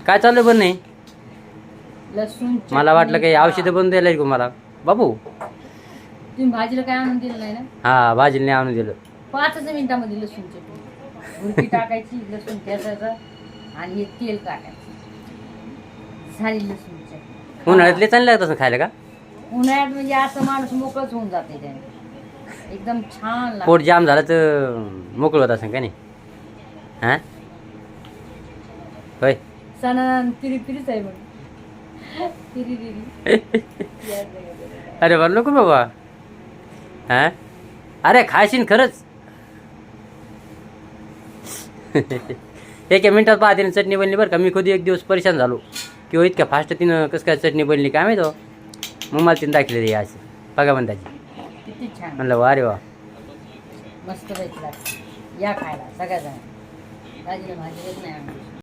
काय चालू आहे पण नाही लसूण मला वाटलं काही औषधं बनवून द्यायला का मला बाबू. तुम्ही भाजीला काय आणून दिलं नाही ना. हा भाजीला नाही आणून दिलं. 5 मिनिटामध्ये लसूण चटणी भुर्की टाकायची, लसूण ठेचायचं आणि हे तेल टाकायचं, झाली लसूण चटणी. उन्हाळ्यातले चांगले लागत असं खायला का? उन्हाळ्यात म्हणजे असं माणूस मोकळच होऊन जाते त्याने, एकदम छान लागतं. पोट जाम झालं तर मोकळ होत असं का नाही? हा होय. सणान तिरी तिरीच आहे म्हणून तिरी तिरी. अरे बरं नको बाबा. हा अरे खाशीन खरंच. एका मिनिटात पाहते ना चटणी बनली बरं का. मी कधी एक दिवस परेशान झालो किंवा इतक्या फास्ट तिनं कसं काय चटणी बनली काय माहिती. मग मला तिने दाखवली अशी बघा म्हणताची. किती छान म्हणलं वा रे वा मस्त पैकी लागते. या खायला सगळ्या जण भाजीला भाजी येत नाही.